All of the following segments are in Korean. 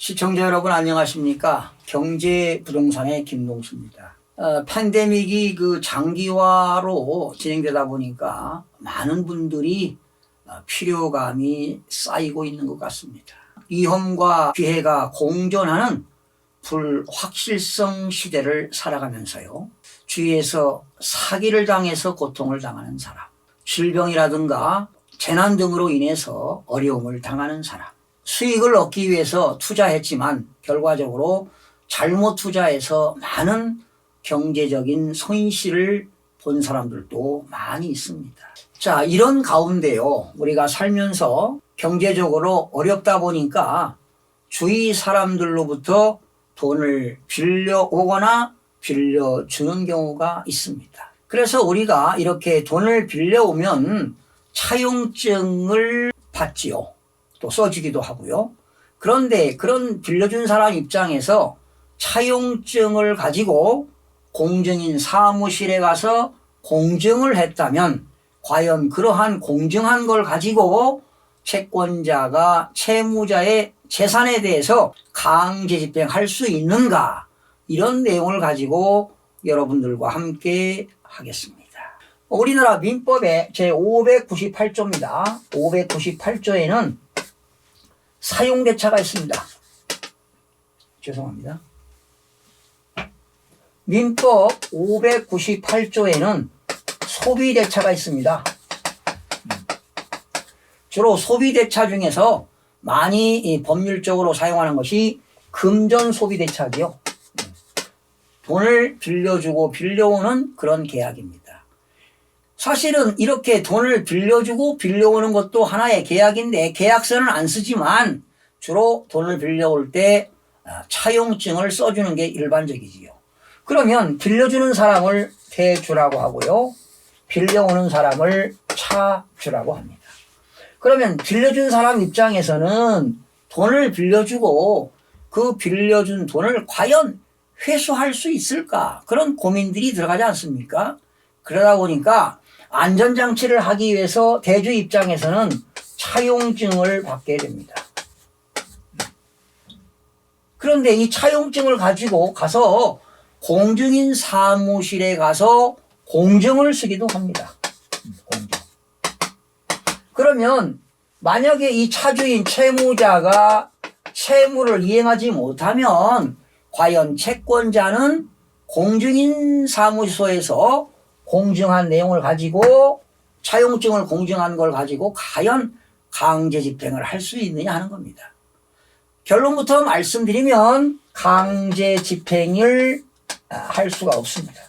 시청자 여러분 안녕하십니까? 경제부동산의 김동수입니다. 팬데믹이 장기화로 진행되다 보니까 많은 분들이 피로감이 쌓이고 있는 것 같습니다. 위험과 피해가 공존하는 불확실성 시대를 살아가면서요. 주위에서 사기를 당해서 고통을 당하는 사람, 질병이라든가 재난 등으로 인해서 어려움을 당하는 사람, 수익을 얻기 위해서 투자했지만 결과적으로 잘못 투자해서 많은 경제적인 손실을 본 사람들도 많이 있습니다. 자, 이런 가운데요, 우리가 살면서 경제적으로 어렵다 보니까 주위 사람들로부터 돈을 빌려오거나 빌려주는 경우가 있습니다. 그래서 우리가 이렇게 돈을 빌려오면 차용증을 받지요. 또 써주기도 하고요. 그런데 그런 빌려준 사람 입장에서 차용증을 가지고 공증인 사무실에 가서 공증을 했다면 과연 그러한 공증한 걸 가지고 채권자가 채무자의 재산에 대해서 강제 집행할 수 있는가, 이런 내용을 가지고 여러분들과 함께 하겠습니다. 우리나라 민법의 제598조입니다. 598조에는 사용대차가 있습니다. 죄송합니다. 민법 598조에는 소비대차가 있습니다. 주로 소비대차 중에서 많이 법률적으로 사용하는 것이 금전소비대차지요. 돈을 빌려주고 빌려오는 그런 계약입니다. 사실은 이렇게 돈을 빌려주고 빌려오는 것도 하나의 계약인데 계약서는 안 쓰지만 주로 돈을 빌려올 때 차용증을 써주는 게 일반적이지요. 그러면 빌려주는 사람을 대주라고 하고요, 빌려오는 사람을 차주라고 합니다. 그러면 빌려준 사람 입장에서는 돈을 빌려주고 그 빌려준 돈을 과연 회수할 수 있을까, 그런 고민들이 들어가지 않습니까? 그러다 보니까 안전장치를 하기 위해서 대주 입장에서는 차용증을 받게 됩니다. 그런데 이 차용증을 가지고 가서 공증인 사무실에 가서 공증을 쓰기도 합니다. 공증. 그러면 만약에 이 차주인 채무자가 채무를 이행하지 못하면 과연 채권자는 공증인 사무소에서 공증한 내용을 가지고 차용증을 공증한 걸 가지고 과연 강제 집행을 할 수 있느냐 하는 겁니다. 결론부터 말씀드리면 강제 집행을 할 수가 없습니다.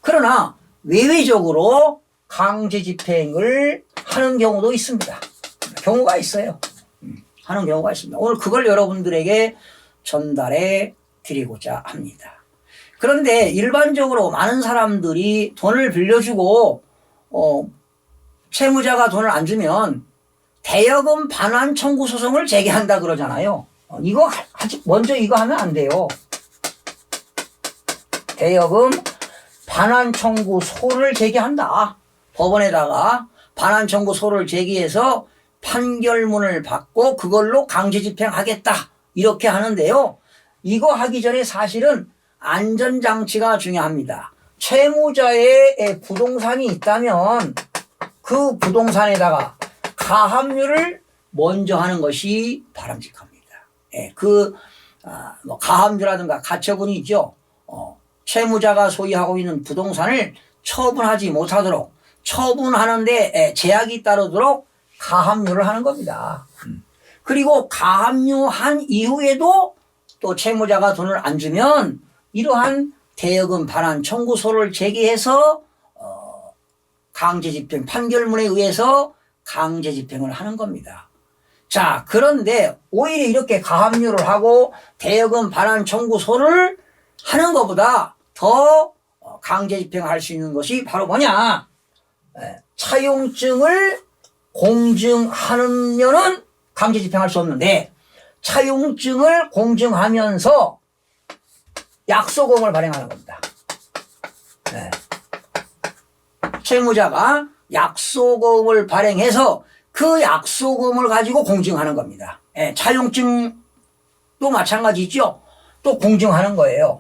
그러나 외외적으로 강제 집행을 하는 경우도 있습니다. 경우가 있어요. 하는 경우가 있습니다. 오늘 그걸 여러분들에게 전달해 드리고자 합니다. 그런데 일반적으로 많은 사람들이 돈을 빌려주고 채무자가 돈을 안 주면 대여금 반환 청구 소송을 제기한다 그러잖아요. 먼저 이거 하면 안 돼요. 대여금 반환 청구소를 제기한다. 법원에다가 반환 청구소를 제기해서 판결문을 받고 그걸로 강제 집행하겠다, 이렇게 하는데요. 이거 하기 전에 사실은 안전장치가 중요합니다. 채무자의 부동산이 있다면 그 부동산에다가 가압류를 먼저 하는 것이 바람직합니다. 가압류라든가 가처분이 있죠. 채무자가 소유하고 있는 부동산을 처분하지 못하도록, 처분하는데 제약이 따르도록 가압류를 하는 겁니다. 그리고 가압류한 이후에도 또 채무자가 돈을 안 주면 이러한 대여금 반환 청구소를 제기해서 강제 집행, 판결문에 의해서 강제 집행을 하는 겁니다. 자, 그런데 오히려 이렇게 가압류를 하고 대여금 반환 청구소를 하는 것보다 더 강제 집행할 수 있는 것이 바로 뭐냐? 차용증을 공증하면은 강제 집행할 수 없는데, 차용증을 공증하면서 약소금을 발행하는 겁니다. 채무자가 약소금을 발행해서 그 약소금을 가지고 공증하는 겁니다. 차용증 또 마찬가지죠. 또 공증하는 거예요.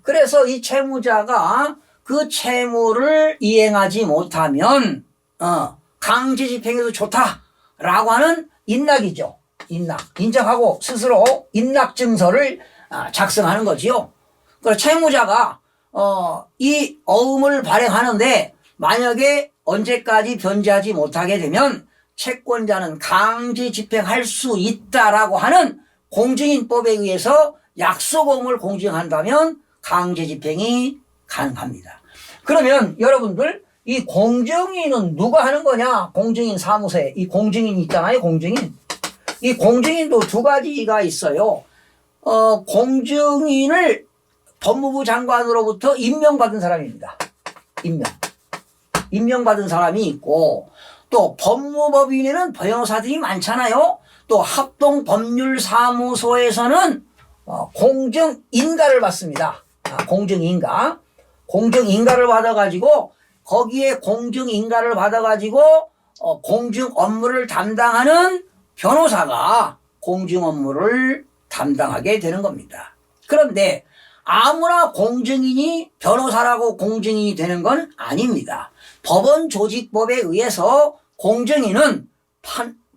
그래서 이 채무자가 그 채무를 이행하지 못하면 강제 집행해도 좋다라고 하는 인락이죠. 인정하고 스스로 인락증서를 작성하는 거지요. 그래서 채무자가 이 어음을 발행하는데 만약에 언제까지 변제하지 못하게 되면 채권자는 강제 집행할 수 있다라고 하는 공증인법에 의해서 약속어음을 공증한다면 강제 집행이 가능합니다. 그러면 여러분들 이 공증인은 누가 하는 거냐? 공증인 사무소에 이 공증인 있잖아요. 공증인. 이 공증인도 두 가지가 있어요. 공증인을 법무부 장관으로부터 임명받은 사람입니다. 임명받은 사람이 있고 또 법무법인에는 변호사들이 많잖아요. 또 합동법률사무소에서는 공증인가를 받습니다. 공증인가를 받아가지고 거기에 공증인가를 받아가지고 공증 업무를 담당하는 변호사가 공증 업무를 담당하게 되는 겁니다. 그런데 아무나 공증인이 변호사라고 공증인이 되는 건 아닙니다. 법원조직법에 의해서 공증인은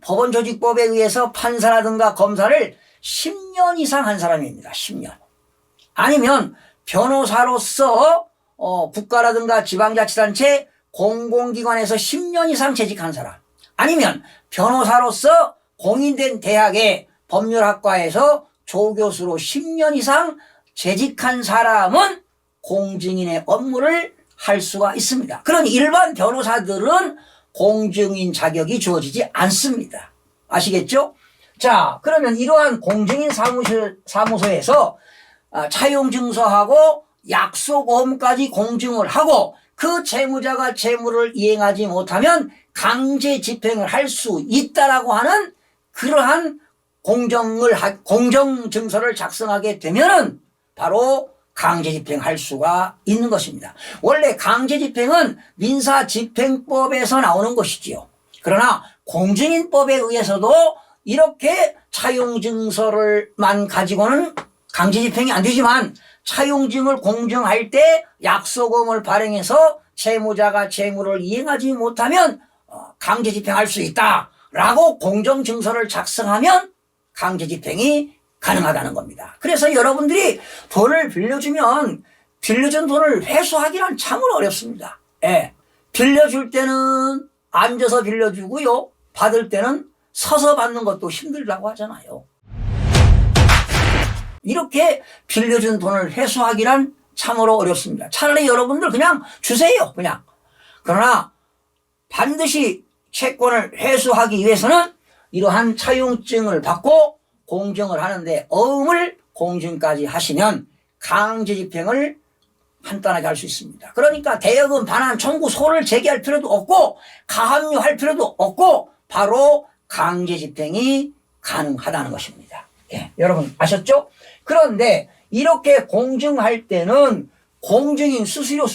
법원조직법에 의해서 판사라든가 검사를 10년 이상 한 사람입니다. 10년. 아니면 변호사로서 국가라든가 지방자치단체 공공기관에서 10년 이상 재직한 사람. 아니면 변호사로서 공인된 대학의 법률학과에서 조교수로 10년 이상 재직한 사람은 공증인의 업무를 할 수가 있습니다. 그런 일반 변호사들은 공증인 자격이 주어지지 않습니다. 아시겠죠? 자, 그러면 이러한 공증인 사무소에서 차용증서하고 약속어음까지 공증을 하고 그 채무자가 채무를 이행하지 못하면 강제 집행을 할 수 있다라고 하는 그러한 공정증서를 작성하게 되면은 바로 강제 집행할 수가 있는 것입니다. 원래 강제 집행은 민사집행법에서 나오는 것이지요. 그러나 공증인법에 의해서도 이렇게 차용증서를만 가지고는 강제 집행이 안 되지만 차용증을 공증할 때 약속어음을 발행해서 채무자가 채무를 이행하지 못하면 강제 집행할 수 있다라고 공정증서를 작성하면 강제 집행이 가능하다는 겁니다. 그래서 여러분들이 돈을 빌려주면 빌려준 돈을 회수하기란 참으로 어렵습니다. 예. 빌려줄 때는 앉아서 빌려주고요. 받을 때는 서서 받는 것도 힘들다고 하잖아요. 이렇게 빌려준 돈을 회수하기란 참으로 어렵습니다. 차라리 여러분들 그냥 주세요. 그냥. 그러나 반드시 채권을 회수하기 위해서는 이러한 차용증을 받고 공증을 하는데 어음을 공증까지 하시면 강제 집행을 간단하게 할 수 있습니다. 그러니까 대여금 반환 청구 소를 제기할 필요도 없고 가압류할 필요도 없고 바로 강제 집행이 가능하다는 것입니다. 예, 여러분 아셨죠? 그런데 이렇게 공증할 때는 공증인 수수료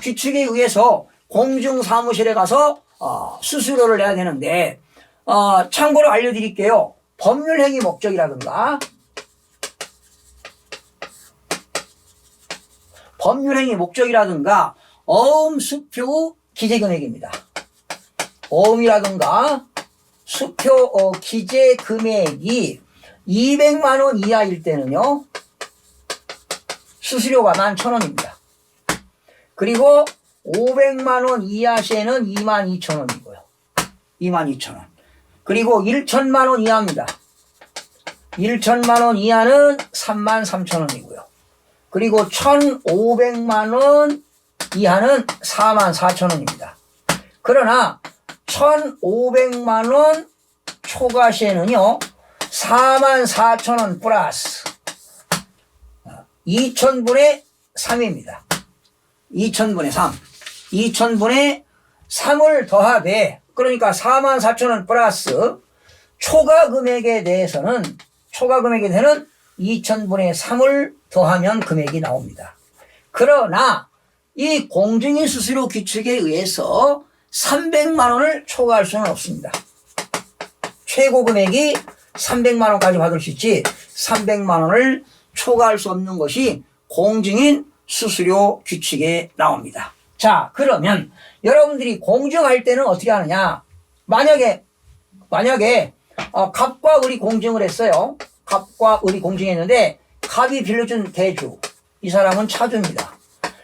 규칙에 의해서 공증사무실에 가서 수수료를 내야 되는데 참고로 알려드릴게요. 법률행위 목적이라든가 어음 수표 기재금액입니다. 어음이라든가 수표 기재 금액이 200만 원 이하일 때는요 수수료가 11,000원입니다. 그리고 500만 원 이하 시에는 22,000원이고요. 22,000원. 그리고 1천만 원 이하입니다. 1천만 원 이하는 33,000원이고요. 그리고 1,500만 원 이하는 44,000원입니다. 그러나 1,500만 원 초과 시에는요 44,000원 플러스 2,000분의 3입니다. 2,000분의 3. 2,000분의 3을 더하되 그러니까 44,000원 플러스 초과 금액에 대해서는 2,000분의 3을 더하면 금액이 나옵니다. 그러나 이 공증인 수수료 규칙에 의해서 300만 원을 초과할 수는 없습니다. 최고 금액이 300만 원까지 받을 수 있지 300만 원을 초과할 수 없는 것이 공증인 수수료 규칙에 나옵니다. 자, 그러면 여러분들이 공증할 때는 어떻게 하느냐? 만약에 갑과 을이 공증을 했어요. 갑과 을이 공증했는데 갑이 빌려준 대주, 이 사람은 차주입니다.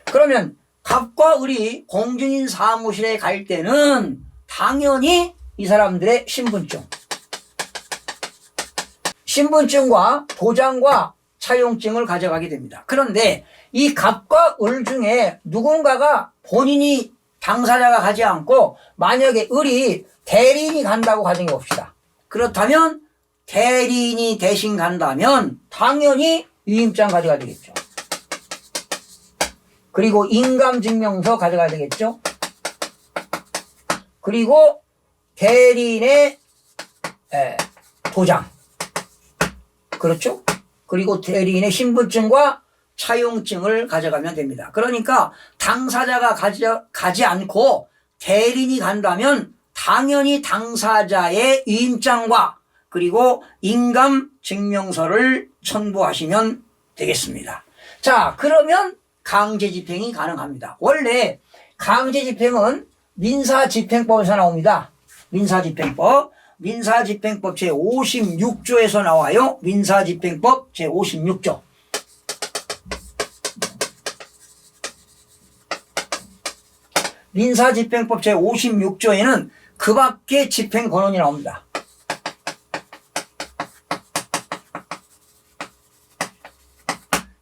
그러면 갑과 을이 공증인 사무실에 갈 때는 당연히 이 사람들의 신분증과 도장과 차용증을 가져가게 됩니다. 그런데 이 갑과 을 중에 누군가가 본인이 당사자가 가지 않고 만약에 을이 대리인이 간다고 가정해 봅시다. 그렇다면 대리인이 대신 간다면 당연히 위임장 가져가야 되겠죠. 그리고 인감증명서 가져가야 되겠죠. 그리고 대리인의 도장. 그렇죠? 그리고 대리인의 신분증과 차용증을 가져가면 됩니다. 그러니까 당사자가 가지 않고 대리인이 간다면 당연히 당사자의 위임장과 그리고 인감증명서를 첨부하시면 되겠습니다. 자, 그러면 강제집행이 가능합니다. 원래 강제집행은 민사집행법에서 나옵니다. 민사집행법 제56조에서 나와요. 민사집행법 제56조. 민사집행법 제56조에는 그 밖에 집행권한이 나옵니다.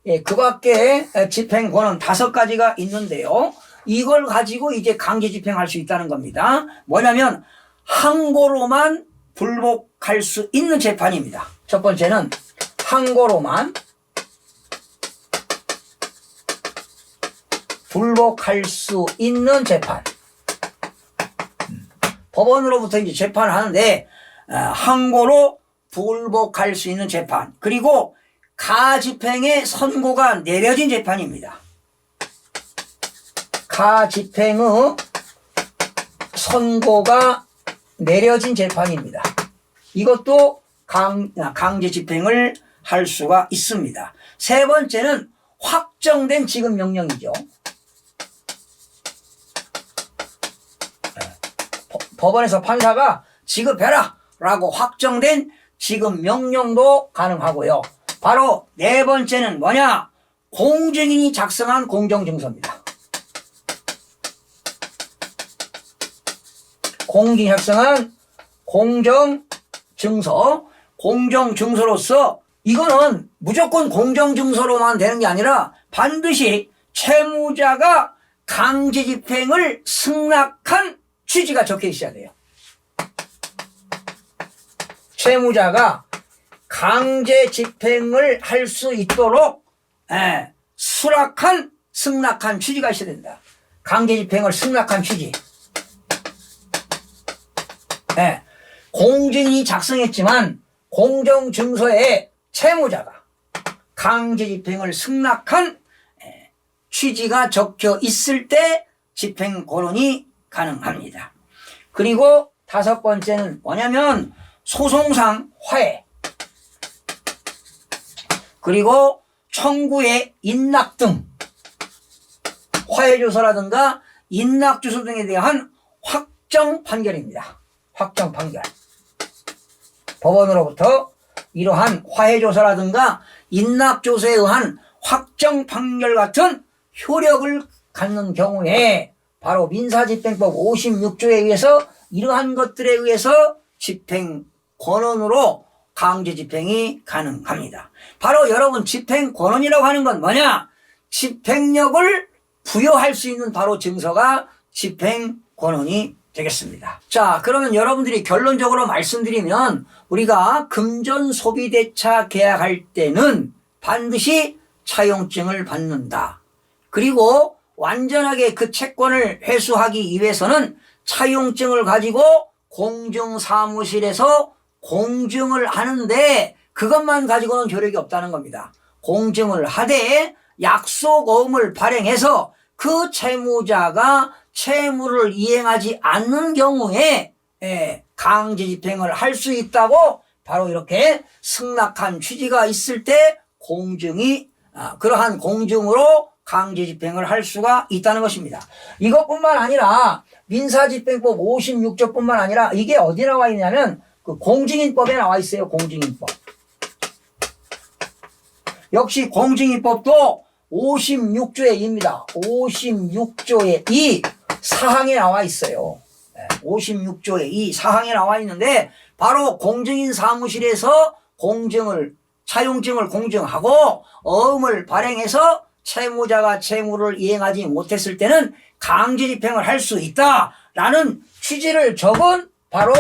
예, 그 밖에 집행권은 5가지가 있는데요. 이걸 가지고 이제 강제집행할 수 있다는 겁니다. 뭐냐면 항고로만 불복할 수 있는 재판입니다. 첫 번째는 항고로만 불복할 수 있는 재판. 법원으로부터 이제 재판을 하는데 항고로 불복할 수 있는 재판. 그리고 가집행의 선고가 내려진 재판입니다. 가집행의 선고가 내려진 재판입니다. 이것도 강제 집행을 할 수가 있습니다. 세 번째는 확정된 지급 명령이죠. 법원에서 판사가 지급해라 라고 확정된 지급 명령도 가능하고요. 바로 네 번째는 뭐냐? 공증인이 작성한 공정증서입니다. 공증인이 작성한 공정증서. 공정증서로서 이거는 무조건 공정증서로만 되는 게 아니라 반드시 채무자가 강제집행을 승낙한 취지가 적혀 있어야 돼요. 채무자가 강제집행을 할 수 있도록 승낙한 취지가 있어야 된다. 강제집행을 승낙한 취지. 공증인이 작성했지만 공정증서에 채무자가 강제집행을 승낙한 취지가 적혀 있을 때 집행권한이 가능합니다. 그리고 5번째는 뭐냐면 소송상 화해, 그리고 청구의 인락 등 화해조서라든가 인락주소 등에 대한 확정 판결입니다. 확정 판결. 법원으로부터 이러한 화해조서라든가 인락조서에 의한 확정 판결 같은 효력을 갖는 경우에 바로 민사집행법 56조에 의해서 이러한 것들에 의해서 집행권한으로 강제집행이 가능합니다. 바로 여러분 집행권한이라고 하는 건 뭐냐? 집행력을 부여할 수 있는 바로 증서가 집행권한이 되겠습니다. 자, 그러면 여러분들이 결론적으로 말씀드리면 우리가 금전소비대차 계약할 때는 반드시 차용증을 받는다. 그리고 완전하게 그 채권을 회수하기 위해서는 차용증을 가지고 공증사무실에서 공증을 하는데 그것만 가지고는 효력이 없다는 겁니다. 공증을 하되 약속어음을 발행해서 그 채무자가 채무를 이행하지 않는 경우에 강제 집행을 할 수 있다고 바로 이렇게 승낙한 취지가 있을 때 공증이 그러한 공증으로 강제 집행을 할 수가 있다는 것입니다. 이것뿐만 아니라 민사집행법 56조뿐만 아니라 이게 어디 나와 있냐면 그 공증인법에 나와 있어요. 공증인법. 역시 공증인법도 56조의 2입니다. 56조의 2 사항에 나와 있어요. 56조의 2 사항에 나와 있는데 바로 공증인 사무실에서 차용증을 공증하고 어음을 발행해서 채무자가 채무를 이행하지 못했을 때는 강제 집행을 할 수 있다라는 취지를 적은 바로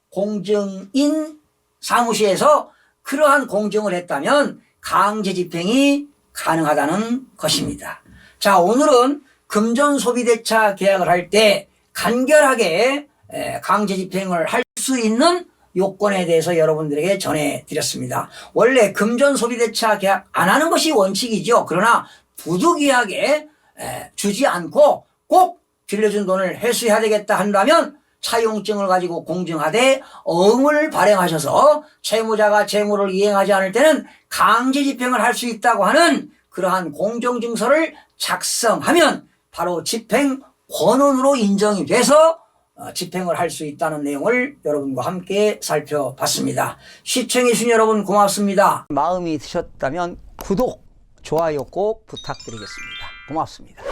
공증인 사무실에서 그러한 공증을 했다면 강제 집행이 가능하다는 것입니다. 자, 오늘은 금전소비대차 계약을 할 때 간결하게 강제 집행을 할 수 있는 요건에 대해서 여러분들에게 전해드렸습니다. 원래 금전소비대차 계약 안 하는 것이 원칙이죠. 그러나 부득이하게 주지 않고 꼭 빌려준 돈을 회수해야 되겠다 한다면 차용증을 가지고 공증하되 어음을 발행하셔서 채무자가 채무를 이행하지 않을 때는 강제 집행을 할 수 있다고 하는 그러한 공정증서를 작성하면 바로 집행 권한으로 인정이 돼서 집행을 할 수 있다는 내용을 여러분과 함께 살펴봤습니다. 시청해 주신 여러분 고맙습니다. 마음이 드셨다면 구독, 좋아요 꼭 부탁드리겠습니다. 고맙습니다.